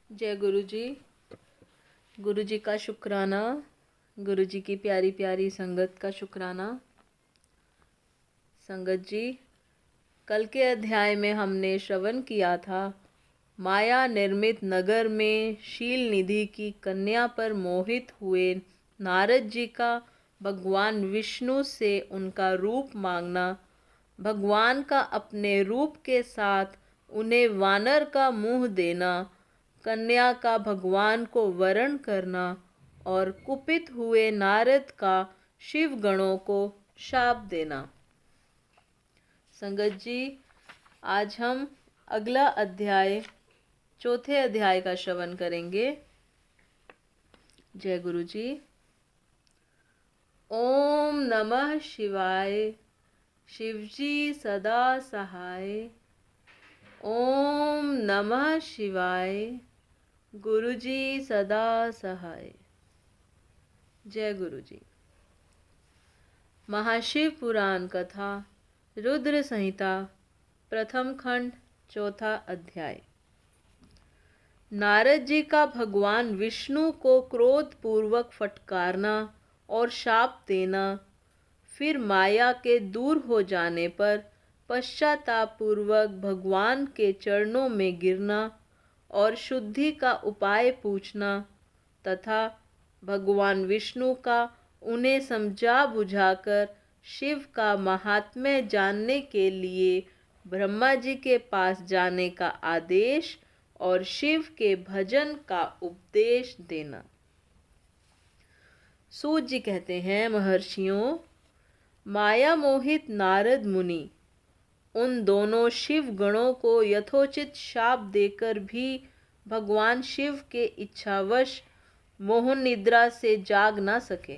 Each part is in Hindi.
जय गुरु जी। गुरु जी का शुक्राना, गुरु जी की प्यारी प्यारी संगत का शुक्राना। संगत जी, कल के अध्याय में हमने श्रवण किया था माया निर्मित नगर में शील निधि की कन्या पर मोहित हुए नारद जी का भगवान विष्णु से उनका रूप मांगना, भगवान का अपने रूप के साथ उन्हें वानर का मुंह देना, कन्या का भगवान को वरण करना और कुपित हुए नारद का शिव गणों को शाप देना। संगत जी, आज हम अगला अध्याय चौथे अध्याय का श्रवण करेंगे। जय गुरु जी। ओम नमः शिवाय, शिवजी सदा सहाय। ओम नमः शिवाय, गुरु जी सदा सहाय। जय गुरु जी। महाशिव पुराण कथा रुद्र संहिता प्रथम खंड चौथा अध्याय। नारद जी का भगवान विष्णु को क्रोध पूर्वक फटकारना और शाप देना, फिर माया के दूर हो जाने पर पश्चाताप पूर्वक भगवान के चरणों में गिरना और शुद्धि का उपाय पूछना तथा भगवान विष्णु का उन्हें समझा बुझाकर शिव का महात्म्य जानने के लिए ब्रह्मा जी के पास जाने का आदेश और शिव के भजन का उपदेश देना। सूत जी कहते हैं, महर्षियों, माया मोहित नारद मुनि उन दोनों शिव गणों को यथोचित शाप देकर भी भगवान शिव के इच्छावश मोहन निद्रा से जाग न सके।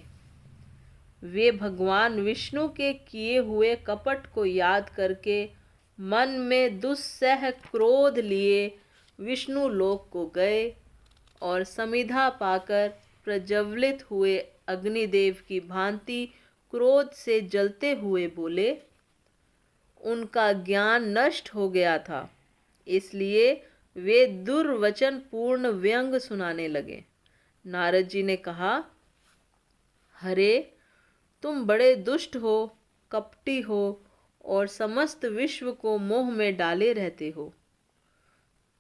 वे भगवान विष्णु के किए हुए कपट को याद करके मन में दुस्सह क्रोध लिए विष्णु लोक को गए और समिधा पाकर प्रज्वलित हुए अग्निदेव की भांति क्रोध से जलते हुए बोले। उनका ज्ञान नष्ट हो गया था, इसलिए वे दुर्वचन पूर्ण व्यंग सुनाने लगे। नारद जी ने कहा, हरे, तुम बड़े दुष्ट हो, कपटी हो और समस्त विश्व को मोह में डाले रहते हो।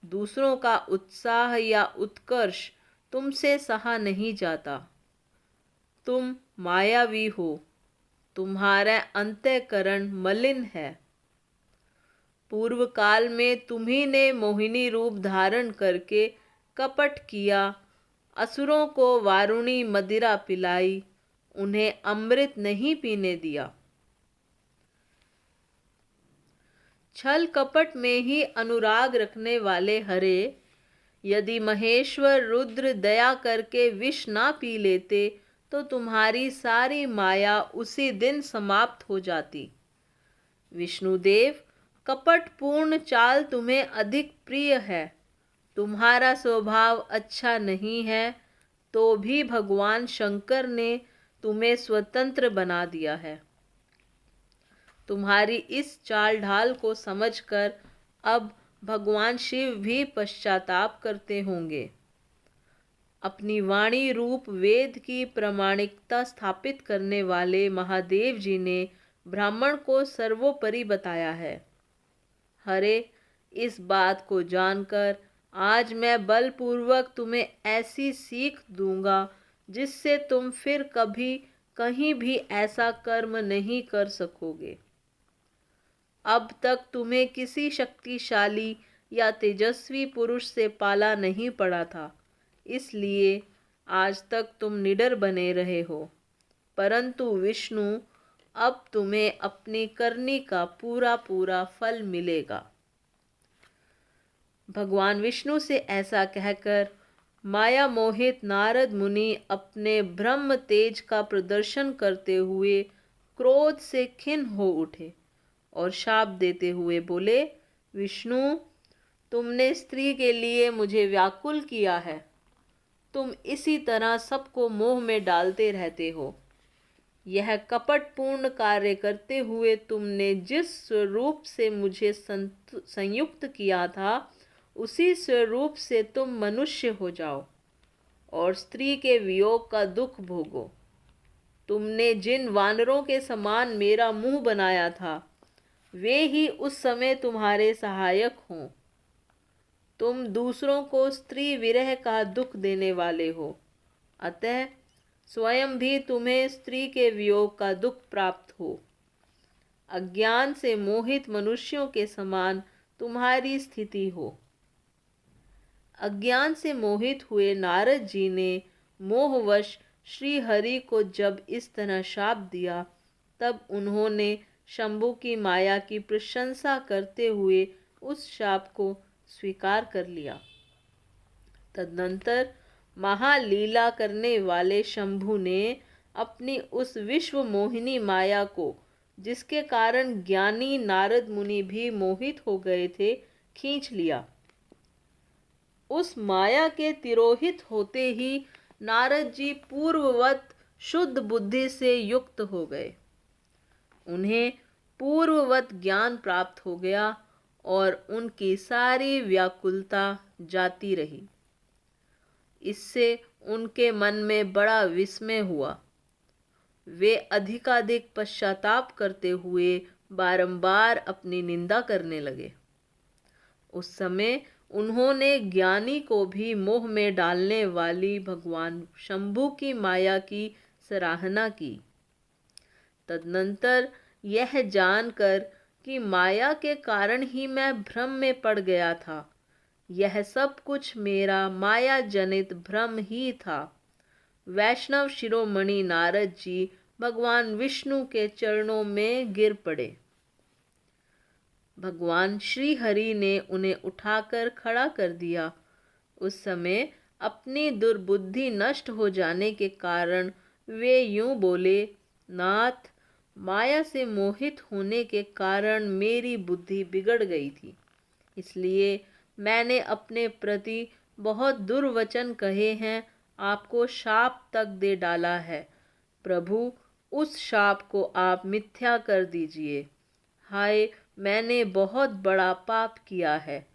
दूसरों का उत्साह या उत्कर्ष तुमसे सहा नहीं जाता। तुम मायावी हो, तुम्हारा अंतःकरण मलिन है। पूर्व काल में तुम्ही ने मोहिनी रूप धारण करके कपट किया, असुरों को वारुणी मदिरा पिलाई, उन्हें अमृत नहीं पीने दिया। छल कपट में ही अनुराग रखने वाले हरे, यदि महेश्वर रुद्र दया करके विष ना पी लेते तो तुम्हारी सारी माया उसी दिन समाप्त हो जाती। विष्णुदेव, कपटपूर्ण चाल तुम्हें अधिक प्रिय है। तुम्हारा स्वभाव अच्छा नहीं है, तो भी भगवान शंकर ने तुम्हें स्वतंत्र बना दिया है। तुम्हारी इस चाल ढाल को समझकर अब भगवान शिव भी पश्चाताप करते होंगे। अपनी वाणी रूप वेद की प्रामाणिकता स्थापित करने वाले महादेव जी ने ब्राह्मण को सर्वोपरि बताया है। हरे, इस बात को जानकर आज मैं बलपूर्वक तुम्हें ऐसी सीख दूंगा जिससे तुम फिर कभी कहीं भी ऐसा कर्म नहीं कर सकोगे। अब तक तुम्हें किसी शक्तिशाली या तेजस्वी पुरुष से पाला नहीं पड़ा था, इसलिए आज तक तुम निडर बने रहे हो। परंतु विष्णु, अब तुम्हें अपनी करनी का पूरा पूरा फल मिलेगा। भगवान विष्णु से ऐसा कहकर माया मोहित नारद मुनि अपने ब्रह्म तेज का प्रदर्शन करते हुए क्रोध से खिन्न हो उठे और शाप देते हुए बोले, विष्णु, तुमने स्त्री के लिए मुझे व्याकुल किया है। तुम इसी तरह सबको मोह में डालते रहते हो। यह कपटपूर्ण कार्य करते हुए तुमने जिस स्वरूप से मुझे संयुक्त किया था, उसी स्वरूप से तुम मनुष्य हो जाओ और स्त्री के वियोग का दुख भोगो। तुमने जिन वानरों के समान मेरा मुंह बनाया था, वे ही उस समय तुम्हारे सहायक हों। तुम दूसरों को स्त्री विरह का दुख देने वाले हो, अतः स्वयं भी तुम्हें स्त्री के वियोग का दुख प्राप्त हो। अज्ञान से मोहित मनुष्यों के समान तुम्हारी स्थिति हो। अज्ञान से मोहित हुए नारद जी ने मोहवश श्री हरि को जब इस तरह शाप दिया, तब उन्होंने शंभु की माया की प्रशंसा करते हुए उस शाप को स्वीकार कर लिया। तदनंतर महालीला करने वाले शंभु ने अपनी उस विश्व मोहिनी माया को, जिसके कारण ज्ञानी नारद मुनि भी मोहित हो गए थे, खींच लिया। उस माया के तिरोहित होते ही नारद जी पूर्ववत शुद्ध बुद्धि से युक्त हो गए। उन्हें पूर्ववत ज्ञान प्राप्त हो गया और उनकी सारी व्याकुलता जाती रही। इससे उनके मन में बड़ा विस्मय हुआ। वे अधिकाधिक पश्चाताप करते हुए बारंबार अपनी निंदा करने लगे। उस समय उन्होंने ज्ञानी को भी मोह में डालने वाली भगवान शंभु की माया की सराहना की। तदनंतर यह जानकर कि माया के कारण ही मैं भ्रम में पड़ गया था, यह सब कुछ मेरा माया जनित भ्रम ही था, वैष्णव शिरोमणि नारद जी भगवान विष्णु के चरणों में गिर पड़े। भगवान श्री हरि ने उन्हें उठाकर खड़ा कर दिया। उस समय अपनी दुर्बुद्धि नष्ट हो जाने के कारण वे यूं बोले, नाथ, माया से मोहित होने के कारण मेरी बुद्धि बिगड़ गई थी, इसलिए मैंने अपने प्रति बहुत दुर्वचन कहे हैं, आपको शाप तक दे डाला है। प्रभु, उस शाप को आप मिथ्या कर दीजिए। हाय, मैंने बहुत बड़ा पाप किया है,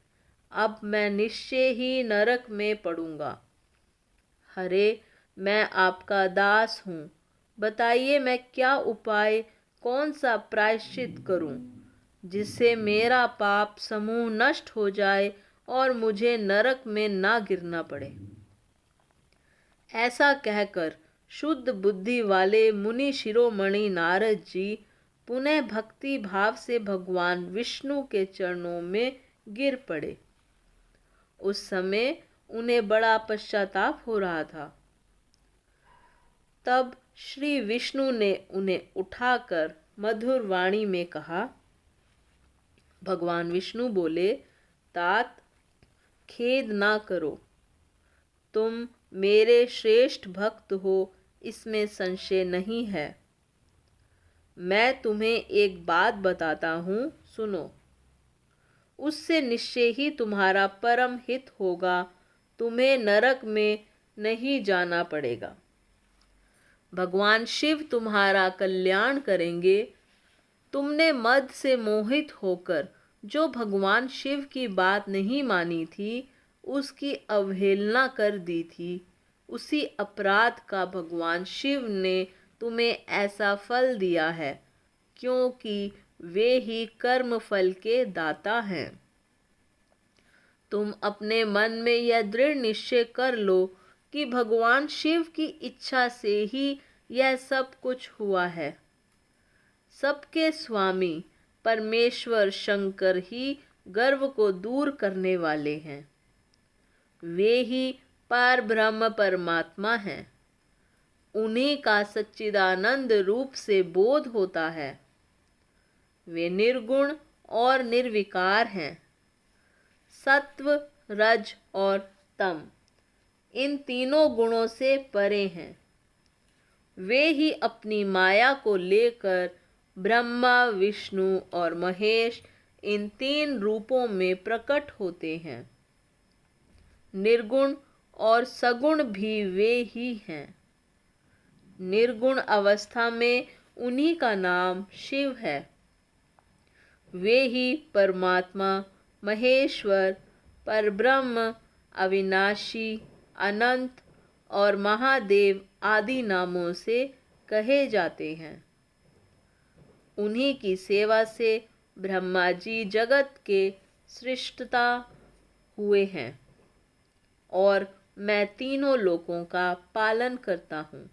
अब मैं निश्चय ही नरक में पड़ूंगा। हरे, मैं आपका दास हूँ, बताइए मैं क्या उपाय, कौन सा प्रायश्चित करूँ, जिससे मेरा पाप समूह नष्ट हो जाए और मुझे नरक में ना गिरना पड़े। ऐसा कहकर शुद्ध बुद्धि वाले मुनि शिरोमणि नारद जी पुनः भक्ति भाव से भगवान विष्णु के चरणों में गिर पड़े। उस समय उन्हें बड़ा पश्चाताप हो रहा था। तब श्री विष्णु ने उन्हें उठाकर मधुर वाणी में कहा। भगवान विष्णु बोले, तात, खेद ना करो, तुम मेरे श्रेष्ठ भक्त हो, इसमें संशय नहीं है। मैं तुम्हें एक बात बताता हूँ, सुनो। उससे निश्चय ही तुम्हारा परम हित होगा, तुम्हें नरक में नहीं जाना पड़ेगा। भगवान शिव तुम्हारा कल्याण करेंगे। तुमने मद से मोहित होकर जो भगवान शिव की बात नहीं मानी थी, उसकी अवहेलना कर दी थी, उसी अपराध का भगवान शिव ने तुम्हें ऐसा फल दिया है, क्योंकि वे ही कर्म फल के दाता हैं। तुम अपने मन में यह दृढ़ निश्चय कर लो कि भगवान शिव की इच्छा से ही यह सब कुछ हुआ है। सबके स्वामी परमेश्वर शंकर ही गर्व को दूर करने वाले हैं। वे ही पार ब्रह्म परमात्मा हैं। उन्हीं का सच्चिदानंद रूप से बोध होता है। वे निर्गुण और निर्विकार हैं। सत्व, रज और तम, इन तीनों गुणों से परे हैं। वे ही अपनी माया को लेकर ब्रह्मा, विष्णु और महेश, इन तीन रूपों में प्रकट होते हैं। निर्गुण और सगुण भी वे ही हैं। निर्गुण अवस्था में उन्हीं का नाम शिव है। वे ही परमात्मा, महेश्वर, परब्रह्म, अविनाशी, अनंत और महादेव आदि नामों से कहे जाते हैं। उन्हीं की सेवा से ब्रह्मा जी जगत के सृष्टता हुए हैं और मैं तीनों लोकों का पालन करता हूँ।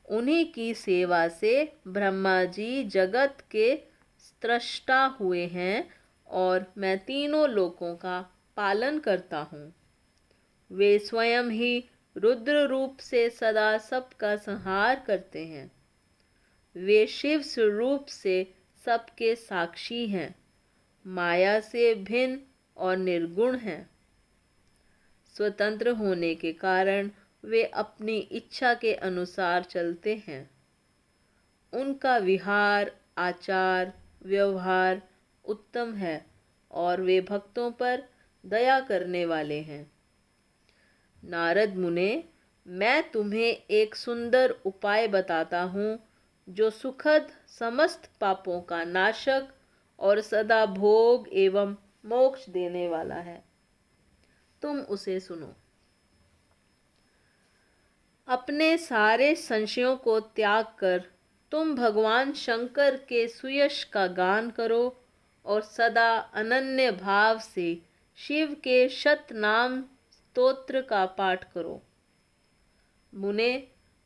उन्हीं की सेवा से ब्रह्मा जी जगत के स्रष्टा हुए हैं और मैं तीनों लोकों का पालन करता हूँ। वे स्वयं ही रुद्र रूप से सदा सबका संहार करते हैं। वे शिव स्वरूप से सबके साक्षी हैं, माया से भिन्न और निर्गुण हैं। स्वतंत्र होने के कारण वे अपनी इच्छा के अनुसार चलते हैं। उनका विहार, आचार, व्यवहार उत्तम है और वे भक्तों पर दया करने वाले हैं। नारद मुने, मैं तुम्हें एक सुंदर उपाय बताता हूँ जो सुखद, समस्त पापों का नाशक और सदा भोग एवं मोक्ष देने वाला है। तुम उसे सुनो। अपने सारे संशयों को त्याग कर तुम भगवान शंकर के सुयश का गान करो और सदा अनन्य भाव से शिव के शत नाम स्तोत्र का पाठ करो। मुने,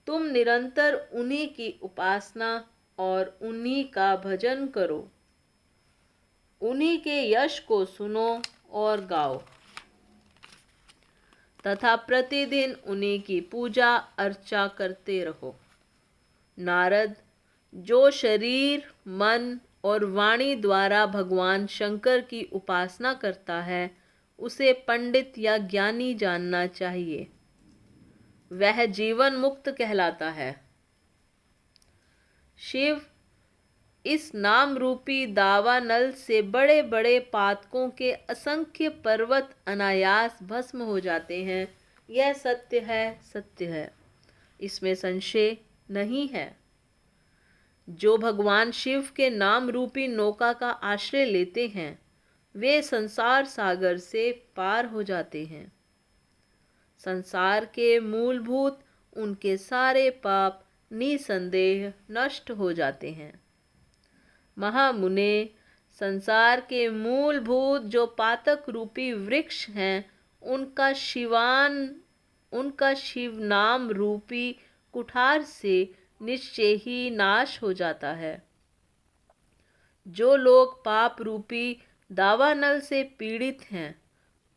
तुम निरंतर उन्हीं की उपासना और उन्हीं का भजन करो। उन्हीं के यश को सुनो और गाओ तथा प्रतिदिन उन्हीं की पूजा अर्चा करते रहो। नारद, जो शरीर, मन और वाणी द्वारा भगवान शंकर की उपासना करता है उसे पंडित या ज्ञानी जानना चाहिए। वह जीवन मुक्त कहलाता है। शिव इस नाम रूपी दावानल से बड़े बड़े पातकों के असंख्य पर्वत अनायास भस्म हो जाते हैं। यह सत्य है, सत्य है, इसमें संशय नहीं है। जो भगवान शिव के नाम रूपी नौका का आश्रय लेते हैं वे संसार सागर से पार हो जाते हैं। संसार के मूलभूत उनके सारे पाप निसंदेह नष्ट हो जाते हैं। महामुने, संसार के मूलभूत जो पातक रूपी वृक्ष हैं उनका शिव नाम रूपी कुठार से निश्चय ही नाश हो जाता है। जो लोग पाप रूपी दावानल से पीड़ित हैं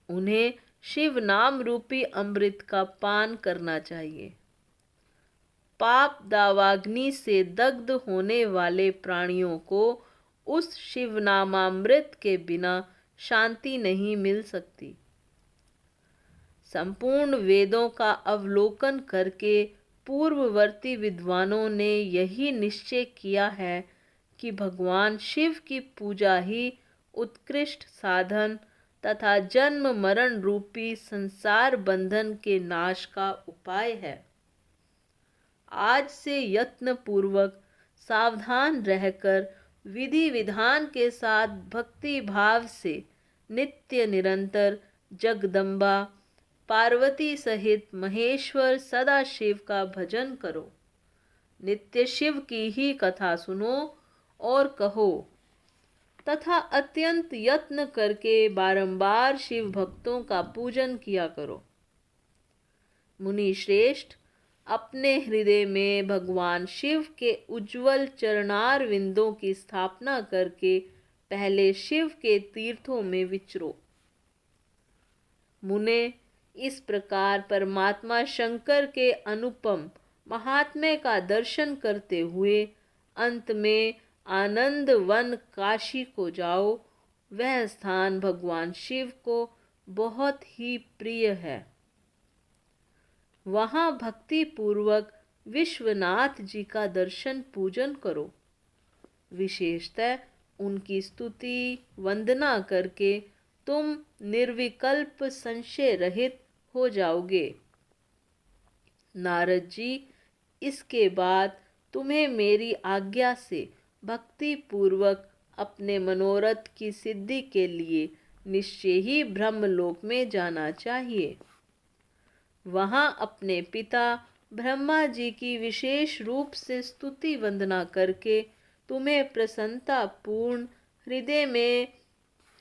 उन्हें शिव नाम रूपी अमृत का पान करना चाहिए। पाप दावाग्नि से दग्ध होने वाले प्राणियों को उस शिवनामामृत के बिना शांति नहीं मिल सकती। संपूर्ण वेदों का अवलोकन करके पूर्ववर्ती विद्वानों ने यही निश्चय किया है कि भगवान शिव की पूजा ही उत्कृष्ट साधन तथा जन्म मरण रूपी संसार बंधन के नाश का उपाय है। आज से यत्न पूर्वक सावधान रहकर विधि विधान के साथ भक्ति भाव से नित्य निरंतर जगदम्बा पार्वती सहित महेश्वर सदाशिव का भजन करो। नित्य शिव की ही कथा सुनो और कहो तथा अत्यंत यत्न करके बारंबार शिव भक्तों का पूजन किया करो। मुनि श्रेष्ठ, अपने हृदय में भगवान शिव के उज्जवल चरणार विंदों की स्थापना करके पहले शिव के तीर्थों में विचरो। मुने, इस प्रकार परमात्मा शंकर के अनुपम महात्म्य का दर्शन करते हुए अंत में आनंद वन काशी को जाओ। वह स्थान भगवान शिव को बहुत ही प्रिय है। वहाँ भक्ति पूर्वक विश्वनाथ जी का दर्शन पूजन करो। विशेषतः उनकी स्तुति वंदना करके तुम निर्विकल्प संशय रहित हो जाओगे। नारद जी, इसके बाद तुम्हें मेरी आज्ञा से भक्ति पूर्वक अपने मनोरथ की सिद्धि के लिए निश्चय ही ब्रह्मलोक में जाना चाहिए। वहाँ अपने पिता ब्रह्मा जी की विशेष रूप से स्तुति वंदना करके तुम्हें प्रसन्नता पूर्ण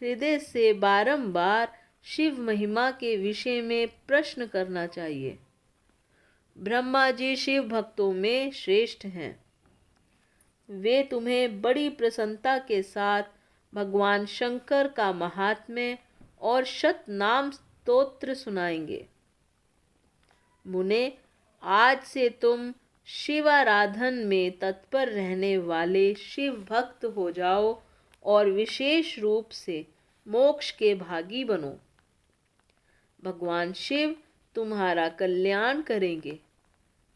हृदय से बारंबार शिव महिमा के विषय में प्रश्न करना चाहिए। ब्रह्मा जी शिव भक्तों में श्रेष्ठ हैं। वे तुम्हें बड़ी प्रसन्नता के साथ भगवान शंकर का महात्म्य और शत नाम स्तोत्र सुनाएंगे। मुने, आज से तुम शिवाराधन में तत्पर रहने वाले शिव भक्त हो जाओ और विशेष रूप से मोक्ष के भागी बनो। भगवान शिव तुम्हारा कल्याण करेंगे।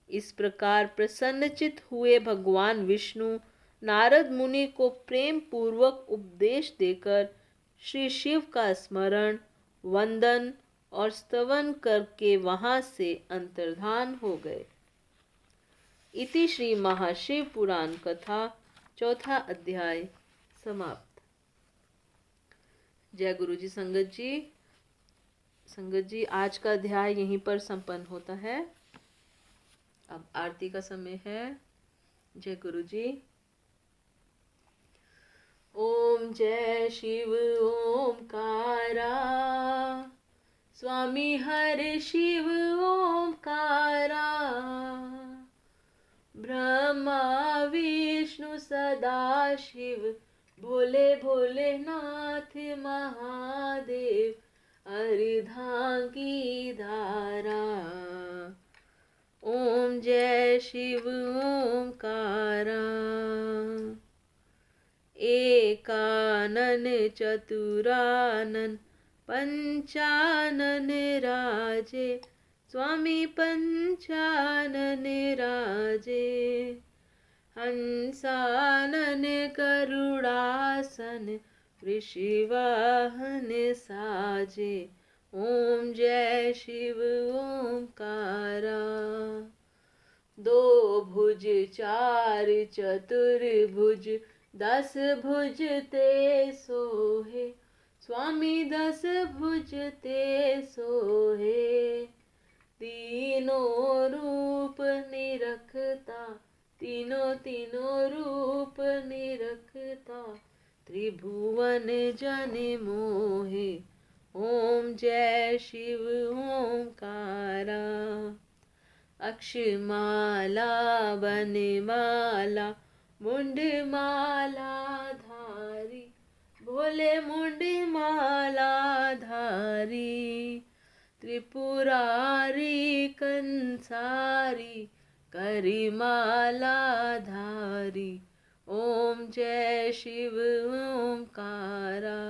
इस प्रकार प्रसन्नचित हुए भगवान विष्णु नारद मुनि को प्रेम पूर्वक उपदेश देकर श्री शिव का स्मरण, वंदन और स्तवन करके वहां से अंतर्धान हो गए। इति श्री महाशिव पुराण कथा चौथा अध्याय समाप्त। जय गुरु जी। संगत जी आज का अध्याय यहीं पर संपन्न होता है। अब आरती का समय है। जय गुरु जी। ओम जय शिव ओमकारा, स्वामी हर शिव ओमकारा, ब्रह्मा विष्णु सदा शिव, भोले भोलेनाथ महादेव, अर्धांगी धारा। ओम जय शिव ओमकारा। एकानन चतुरानन पंचानन राजे, स्वामी पंचानन राजे, हंसानन गरुड़ासन, वृषवाहन साजे। ओम जय शिव ओमकारा। दो भुज चार चतुर्भुज, 10 भुज ते सोहे, स्वामी 10 भुज ते सोहे। तीनों रूप निरखता, तीनों रूप निरखता, त्रिभुवन जन मोहे। ओम जय शिव ओमकारा। अक्षमाला बनमाला, मुंडमाला धारी, भोले मुंडमाला धारी। त्रिपुरारी कंसारी, करिमाला धारी। ओम जय शिव ओमकारा।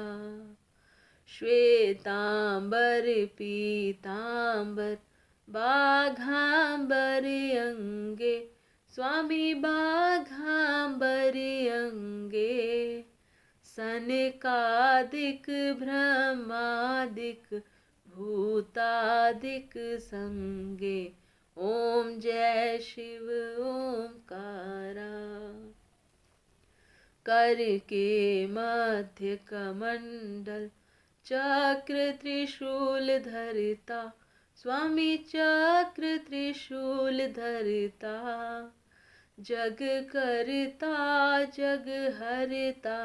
श्वेतांबर पीतांबर, बाघांबर अंगे, स्वामी बाघांबर अंगे। सनकादिक ब्रह्मादिक, भूतादिक संगे। ओम जय शिव ओमकारा। कर के मध्य कमंडल, चक्र त्रिशूल धरता, स्वामी चक्र त्रिशूल धरता। जग करता जग हरता,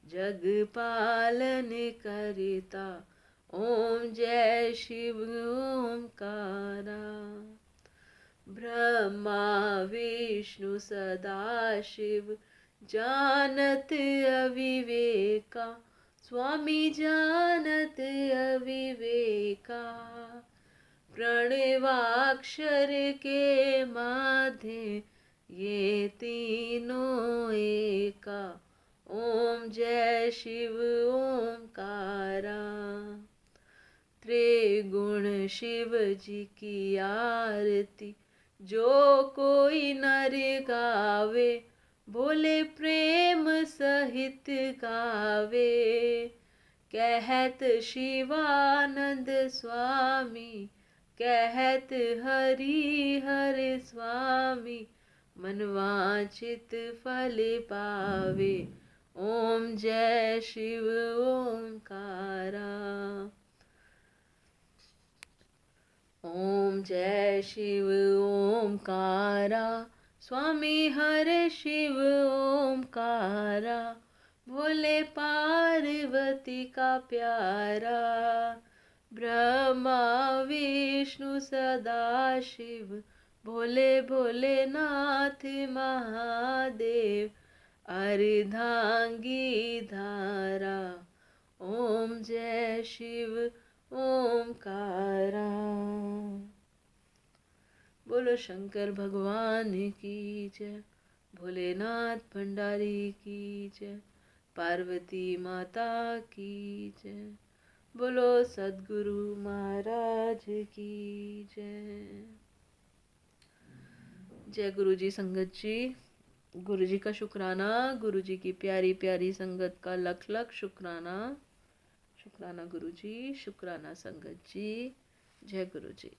जग पालन करता। ओम जय शिव ओमकारा। ब्रह्मा विष्णु सदा शिव, जानत अविवेका, स्वामी जानत अविवेका। प्रणवाक्षर के माध्य, ये तीनों एका। ओम जय शिव ओमकारा। त्रिगुण शिव जी की आरती, जो कोई नर गावे, भोले प्रेम सहित गावे। कहत शिवानंद स्वामी, कहत हरि हर स्वामी, मनवांचित फल पावे। ओम जय शिव ओंकारा। ओम जय शिव ओंकारा, स्वामी हरे शिव ओंकारा, भोले पार्वती का प्यारा, ब्रह्मा विष्णु सदा शिव, भोले भोलेनाथ महादेव, अर्धांगी धारा, ओम जय शिव ओंकारा। बोलो शंकर भगवान की जय, भोलेनाथ भंडारी की जय, पार्वती माता की जय, बोलो सद्गुरु महाराज की जय। जय गुरु जी संगत जी। गुरु जी का शुक्राना, गुरु जी की प्यारी प्यारी संगत का लख लख शुक्राना। शुक्राना गुरु जी, शुक्राना संगत जी। जय गुरु जी।